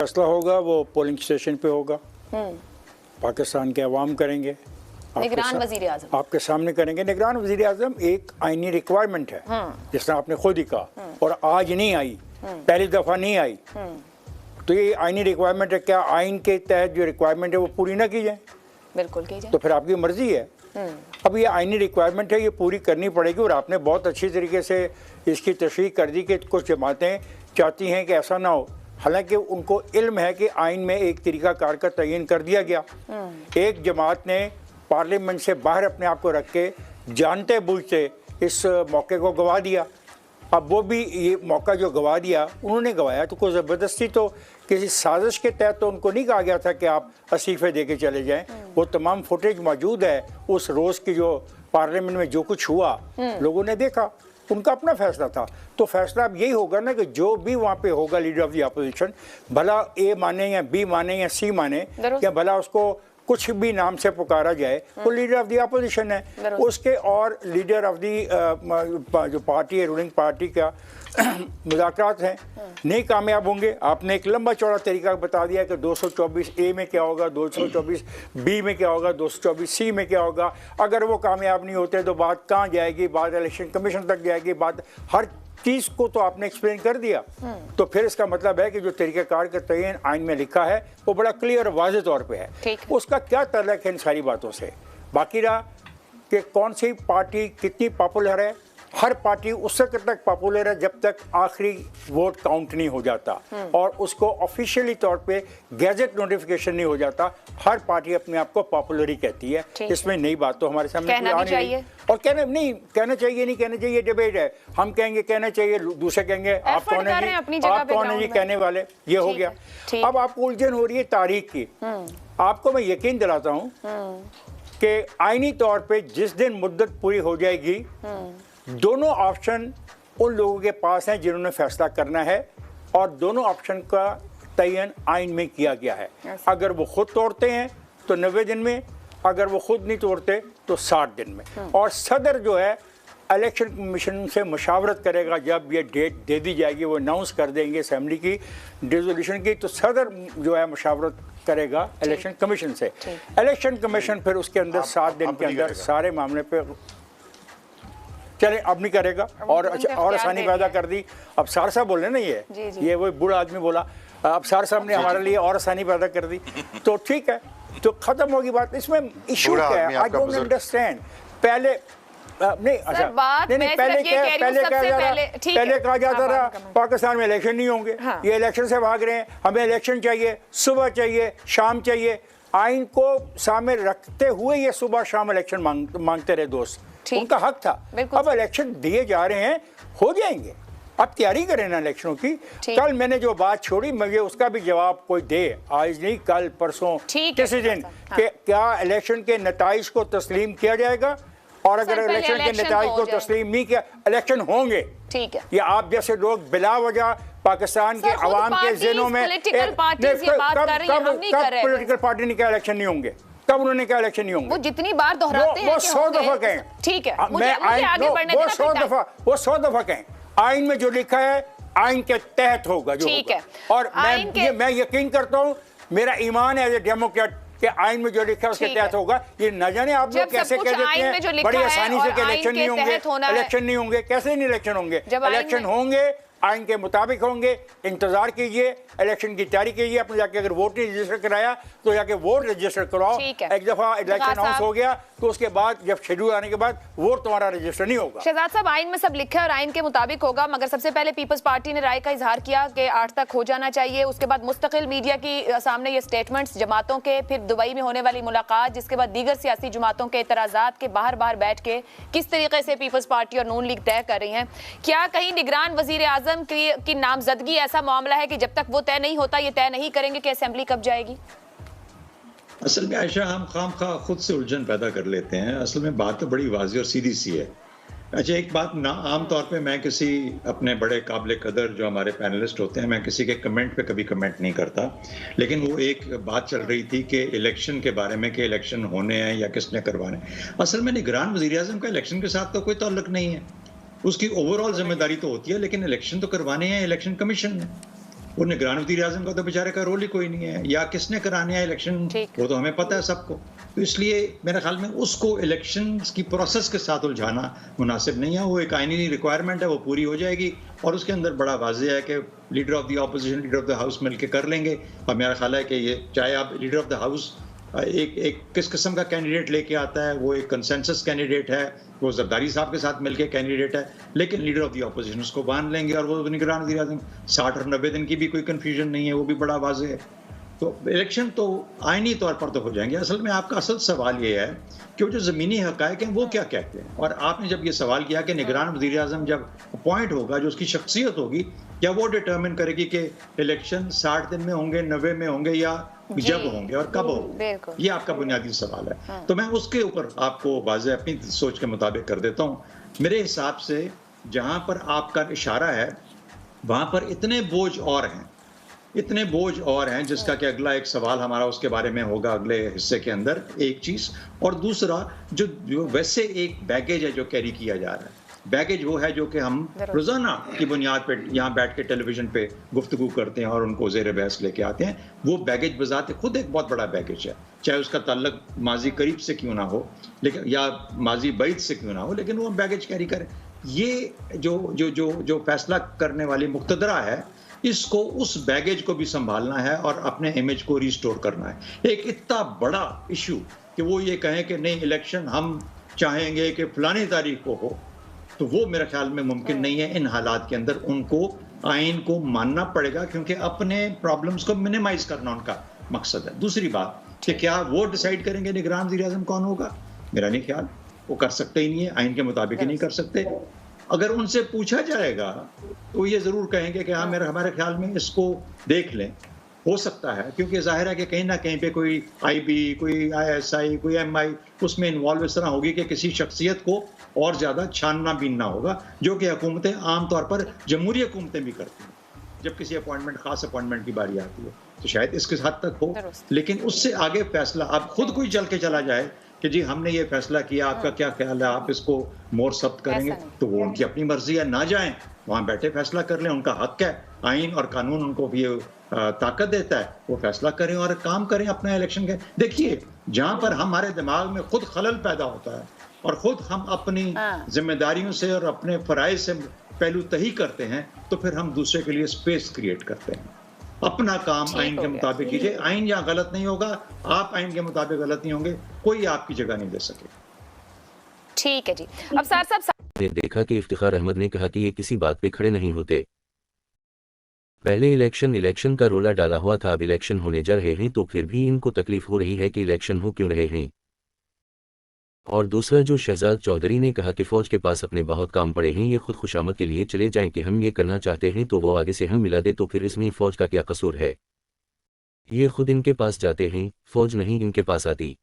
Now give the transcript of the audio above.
फैसला होगा वो पोलिंग स्टेशन पे होगा, पाकिस्तान के अवाम करेंगे, निगरान वजीर आज़म आपके सामने करेंगे। निगरान वजीर आज़म एक आईनी रिक्वायरमेंट है, जिसने आपने खुद ही कहा, और आज नहीं आई, पहली दफ़ा नहीं आई। तो ये आईनी रिक्वायरमेंट है, क्या आइन के तहत जो रिक्वायरमेंट है वो पूरी ना की जाए? बिल्कुल की जाए, तो फिर आपकी मर्जी है। अब ये आईनी रिक्वायरमेंट है, ये पूरी करनी पड़ेगी। और आपने बहुत अच्छी तरीके से इसकी तशरीह कर दी कि कुछ जमातें चाहती हैं कि ऐसा ना हो, हालांकि उनको इल्म है कि आइन में एक तरीका कार का तयन कर दिया गया। एक जमात ने पार्लियामेंट से बाहर अपने आप को रख के जानते बूझते इस मौके को गवा दिया। अब वो भी ये मौका जो गवा दिया, उन्होंने गवाया तो कोई ज़बरदस्ती, तो किसी साजिश के तहत तो उनको नहीं कहा गया था कि आप इस्तीफे दे के चले जाएं। वो तमाम फुटेज मौजूद है उस रोज़ की, जो पार्लियामेंट में जो कुछ हुआ लोगों ने देखा, उनका अपना फैसला था। तो फैसला अब यही होगा ना कि जो भी वहाँ पे होगा लीडर ऑफ द अपोजिशन, भला ए माने या बी माने या सी माने, या भला उसको कुछ भी नाम से पुकारा जाए, वो लीडर ऑफ द अपोजिशन है। उसके और लीडर ऑफ द जो पार्टी है, रूलिंग पार्टी का मुज़ाकरात हैं, नहीं कामयाब होंगे। आपने एक लंबा चौड़ा तरीका बता दिया कि 224 ए में क्या होगा, 224 बी में क्या होगा, 224 सी में क्या होगा। अगर वो कामयाब नहीं होते तो बात कहाँ जाएगी? बात इलेक्शन कमीशन तक जाएगी। बात हर चीज़ को तो आपने एक्सप्लेन कर दिया। तो फिर इसका मतलब है कि जो तरीक़ाकार का तयन आइन में लिखा है वो बड़ा क्लियर और वाज़ेह तौर पे है। उसका क्या ताल्लुक है इन सारी बातों से? बाकी रहा कि कौन सी पार्टी कितनी पॉपुलर है, हर पार्टी उस वक्त तक पॉपुलर है जब तक आखिरी वोट काउंट नहीं हो जाता और उसको ऑफिशियली तौर पे गैजेट नोटिफिकेशन नहीं हो जाता। हर पार्टी अपने आप को पॉपुलर ही कहती है। इसमें नई बात तो हमारे सामने आनी चाहिए, और कहना नहीं कहना चाहिए, नहीं कहना चाहिए, डिबेट है। हम कहेंगे कहना चाहिए, दूसरे कहेंगे आप कौन है जी, आप कौन है जी कहने वाले। ये हो गया। अब आपको उलझन हो रही है तारीख की। आपको मैं यकीन दिलाता हूँ कि आईनी तौर पर जिस दिन मुद्दत पूरी हो जाएगी, दोनों ऑप्शन उन लोगों के पास हैं जिन्होंने फैसला करना है, और दोनों ऑप्शन का तयन आइन में किया गया है। अगर वो खुद तोड़ते हैं तो 90 दिन में, अगर वो खुद नहीं तोड़ते तो 60 दिन में। और सदर जो है इलेक्शन कमीशन से मशावरत करेगा। जब ये डेट दे दी जाएगी, वो अनाउंस कर देंगे असेंबली की डिसोल्यूशन की, तो सदर जो है मशावरत करेगा इलेक्शन कमीशन से। इलेक्शन कमीशन फिर उसके अंदर 7 दिन के अंदर सारे मामले पे चले, अब नहीं करेगा। और आसानी पैदा कर दी। अब सार साहब बोले ना, ये वो बूढ़ा आदमी बोला, अब सार साहब ने हमारे लिए और आसानी पैदा कर दी, तो ठीक है, तो खत्म होगी बात। इसमें इशू क्या है? I don't understand. पहले नहीं, अच्छा नहीं, पहले कहा जाता था पाकिस्तान में इलेक्शन नहीं होंगे, ये इलेक्शन से भाग रहे हैं, हमें इलेक्शन चाहिए, सुबह चाहिए, शाम चाहिए। आइन को सामने रखते हुए ये सुबह शाम इलेक्शन मांगते रहे दोस्त, उनका हक था। अब इलेक्शन दिए जा रहे हैं, हो जाएंगे। अब तैयारी करें ना इलेक्शनों की। कल मैंने जो बात छोड़ी, मुझे उसका भी जवाब कोई दे, आज नहीं कल परसों किसी दिन, कि क्या इलेक्शन के नताइज को तस्लीम किया जाएगा, और अगर इलेक्शन के नताइज को तस्लीम नहीं किया, इलेक्शन होंगे। ठीक है, या आप जैसे लोग बिला वजह पाकिस्तान के अवाम के ज़हनों में पोलिटिकल पार्टी ने क्या इलेक्शन नहीं होंगे? कब उन्होंने क्या इलेक्शन नहीं होंगे? वो जितनी बार दोहराते हैं, वो 100 दफा कहें। ठीक है, वो 100 दफा कहें। आइन में जो लिखा है आइन के तहत होगा जो होगा। और मैं यकीन करता हूँ, मेरा ईमान है एज ए डेमोक्रेट कि आइन में जो लिखा है उसके तहत होगा। ये न जाने आप लोग कैसे कह देते हैं बड़ी आसानी से कि इलेक्शन नहीं होंगे, इलेक्शन नहीं होंगे। कैसे नहीं इलेक्शन होंगे? इलेक्शन होंगे, आइन के मुताबिक होंगे। इंतजार कीजिए, इलेक्शन की तैयारी कीजिए। अपने जाके अगर वोट नहीं रजिस्टर कराया तो जाके वोट रजिस्टर कराओ। एक दफा इलेक्शन अनाउंस हो गया तो उसके बाद जब शेड्यूल आने के बाद वोट तुम्हारा रजिस्टर नहीं होगा। शहजाद साहब, आइन में सब लिखा है और आइन के मुताबिक होगा, मगर सबसे पहले पीपल्स पार्टी ने राय का इजहार किया कि 8 तक हो जाना चाहिए। उसके बाद मुस्तकिल मीडिया की सामने ये स्टेटमेंट्स जमातों के, फिर दुबई में होने वाली मुलाकात, जिसके बाद दीगर सियासी जमातों के एतराज़ात के बाहर बैठ के किस तरीके से पीपल्स पार्टी और नून लीग तय कर रही हैं। क्या कहीं निगरान वजीर आजम की नामजदगी ऐसा मामला है कि जब तक वो तय नहीं होता ये तय नहीं करेंगे कि असेंबली कब जाएगी? असल में आयशा, हम खामखा खुद से उलझन पैदा कर लेते हैं। असल में बात तो बड़ी वाज़ेह और सीधी सी है। अच्छा, एक बात ना, आम तौर पे मैं किसी अपने बड़े काबिल कदर जो हमारे पैनलिस्ट होते हैं, मैं किसी के कमेंट पे कभी कमेंट नहीं करता, लेकिन वो एक बात चल रही थी कि इलेक्शन के बारे में, कि इलेक्शन होने हैं या किसने करवाने। असल में निगरान वज़ीर आज़म का इलेक्शन के साथ तो कोई ताल्लुक नहीं है। उसकी ओवरऑल जिम्मेदारी तो होती है, लेकिन इलेक्शन तो करवाने हैं इलेक्शन कमीशन ने। वो निगरान वज़ीर आज़म का तो बेचारे का रोल ही कोई नहीं है, या किसने कराने हैं इलेक्शन, ठीक। वो तो हमें पता है सबको। तो इसलिए मेरे ख्याल में उसको इलेक्शंस की प्रोसेस के साथ उलझाना मुनासिब नहीं है। वो एक आईनी रिक्वायरमेंट है, वो पूरी हो जाएगी और उसके अंदर बड़ा वाज़ेह है कि leader of the opposition, leader of the house मिलकर कर लेंगे। और मेरा ख्याल है कि ये चाहे आप लीडर ऑफ द हाउस एक किस किस्म का कैंडिडेट लेके आता है, वो एक कंसेंसस कैंडिडेट है, वो जरदारी साहब के साथ मिलके कैंडिडेट है, लेकिन लीडर ऑफ द ऑपोजिशन उसको बांध लेंगे और वो निगरान वज़ीर आज़म। 60 और 90 दिन की भी कोई कन्फ्यूजन नहीं है, वो भी बड़ा वाज़ेह है। तो इलेक्शन तो आईनी तौर पर तो हो जाएंगे। असल में आपका असल सवाल ये है कि वो जो ज़मीनी हक़ाइक़ हैं वो क्या कहते हैं। और आपने जब ये सवाल किया कि निगरान वज़ीर आज़म जब अपॉइंट होगा, जो उसकी शख्सियत होगी, क्या वो डिटर्मिन करेगी कि इलेक्शन 60 दिन में होंगे, 90 में होंगे, या जब होंगे और कब होंगे? ये आपका बुनियादी सवाल है। तो मैं उसके ऊपर आपको वाज़ेह अपनी सोच के मुताबिक कर देता हूँ। मेरे हिसाब से जहाँ पर आपका इशारा है, वहाँ पर इतने बोझ और हैं जिसका कि अगला एक सवाल हमारा उसके बारे में होगा अगले हिस्से के अंदर, एक चीज़। और दूसरा जो वैसे एक बैगेज है जो कैरी किया जा रहा है, बैगेज वो है जो कि हम रोज़ाना की बुनियाद पे यहाँ बैठ के टेलीविज़न पे गुफ्तगू करते हैं और उनको ज़ेर बहस लेके आते हैं। वो बैगेज बज़ाते खुद एक बहुत बड़ा बैगेज है, चाहे उसका ताल्लुक माजी करीब से क्यों ना हो, लेकिन या माजी बैद से क्यों ना हो, लेकिन वो बैगेज कैरी करें। ये जो फैसला करने वाली मुक़्तदरा है, इसको उस बैगेज को भी संभालना है और अपने इमेज को रिस्टोर करना है। एक इतना बड़ा इशू कि वो ये कहें कि नहीं इलेक्शन हम चाहेंगे कि फलानी तारीख को हो, तो वो मेरे ख्याल में मुमकिन नहीं है। इन हालात के अंदर उनको आइन को मानना पड़ेगा, क्योंकि अपने प्रॉब्लम्स को मिनिमाइज करना उनका मकसद है। दूसरी बात कि क्या वो डिसाइड करेंगे निगरान वज़ीर आज़म कौन होगा? मेरा नहीं ख्याल वो कर सकते ही नहीं है, आइन के मुताबिक ही नहीं कर सकते। अगर उनसे पूछा जाएगा तो ये ज़रूर कहेंगे कि हाँ हमारे ख्याल में इसको देख लें। हो सकता है, क्योंकि ज़ाहिर है कि कहीं ना कहीं पे कोई IB, कोई ISI, कोई MI उसमें इन्वॉल्व इस तरह होगी कि किसी शख्सियत को और ज़्यादा छानना बीनना होगा, जो कि हुकूमतें आमतौर पर जमहूरी हुकूमतें भी करती हैं जब किसी अपॉइंटमेंट, खास अपॉइंटमेंट की बारी आती है। तो शायद इसके हद तक हो, लेकिन उससे आगे फैसला अब खुद कोई चल के चला जाए कि जी हमने ये फैसला किया, आपका क्या ख्याल है, आप इसको मोर सख्त करेंगे, तो वो उनकी अपनी मर्जी है। ना जाएं, वहाँ बैठे फैसला कर लें, उनका हक है, आइन और कानून उनको भी ताकत देता है, वो फैसला करें और काम करें अपना इलेक्शन के। देखिए, जहाँ पर हमारे दिमाग में खुद खलल पैदा होता है और खुद हम अपनी जिम्मेदारियों से और अपने फराइज से पहलू तही करते हैं, तो फिर हम दूसरे के लिए स्पेस क्रिएट करते हैं। अपना काम आइन के मुताबिक कीजिए। आइन यहाँ गलत नहीं होगा, आप आइन के मुताबिक गलत नहीं होंगे, कोई आपकी जगह नहीं दे सकेगा। ठीक है जी। अब सार साहब ने देखा कि इफ्तिखार अहमद ने कहा कि ये किसी बात पे खड़े नहीं होते। पहले इलेक्शन का रोला डाला हुआ था, अब इलेक्शन होने जा रहे हैं तो फिर भी इनको तकलीफ हो रही है कि इलेक्शन हो क्यों रहे हैं। और दूसरा जो शहजाद चौधरी ने कहा कि फौज के पास अपने बहुत काम पड़े हैं, ये खुद खुशामद के लिए चले जाएं कि हम ये करना चाहते हैं तो वो आगे से हम मिला दे, तो फिर इसमें फौज का क्या कसूर है? ये खुद इनके पास जाते हैं, फौज नहीं इनके पास आती।